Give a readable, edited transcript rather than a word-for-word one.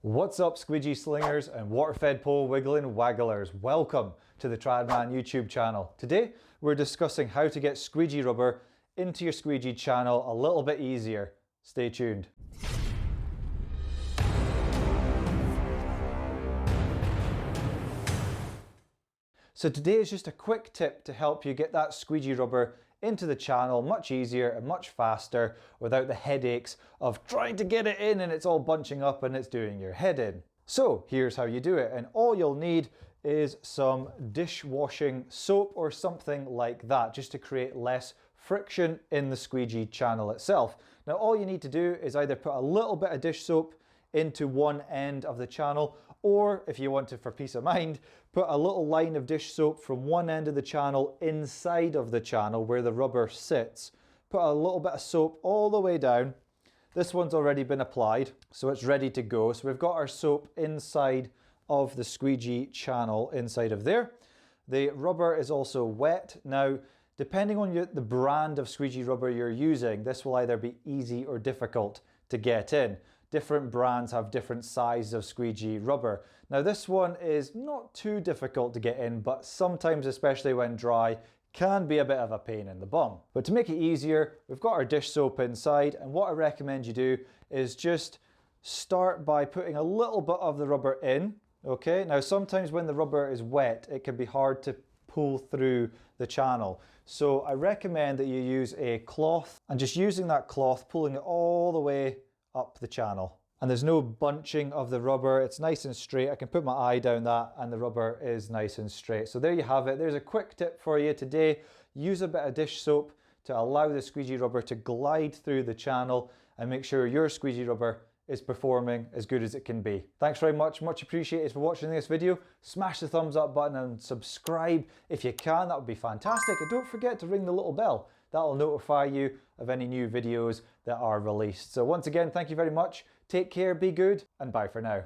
What's up, squeegee slingers and water-fed pole wiggling wagglers? Welcome to the Tradman YouTube channel. Today we're discussing how to get squeegee rubber into your squeegee channel a little bit easier. Stay tuned. So today is just a quick tip to help you get that squeegee rubber into the channel much easier and much faster without the headaches of trying to get it in and it's all bunching up and it's doing your head in. So here's how you do it, and all you'll need is some dishwashing soap or something like that, just to create less friction in the squeegee channel itself. Now all you need to do is either put a little bit of dish soap into one end of the channel, or if you want to, for peace of mind, put a little line of dish soap from one end of the channel inside of the channel where the rubber sits. Put a little bit of soap all the way down. This one's already been applied, so it's ready to go. So we've got our soap inside of the squeegee channel inside of there. The rubber is also wet. Now, depending on the brand of squeegee rubber you're using, this will either be easy or difficult to get in. Different brands have different sizes of squeegee rubber. Now this one is not too difficult to get in, but sometimes, especially when dry, can be a bit of a pain in the bum. But to make it easier, we've got our dish soap inside, and what I recommend you do is just start by putting a little bit of the rubber in, okay? Now sometimes when the rubber is wet, it can be hard to pull through the channel. So I recommend that you use a cloth, and just using that cloth, pulling it all the way up the channel. And there's no bunching of the rubber, it's nice and straight. I can put my eye down that and the rubber is nice and straight. So there you have it. There's a quick tip for you today. Use a bit of dish soap to allow the squeegee rubber to glide through the channel and make sure your squeegee rubber is performing as good as it can be. Thanks very much appreciated for watching this video. Smash the thumbs up button and subscribe if you can, that would be fantastic. And don't forget to ring the little bell. That'll notify you of any new videos that are released. So once again, thank you very much. Take care, be good, and bye for now.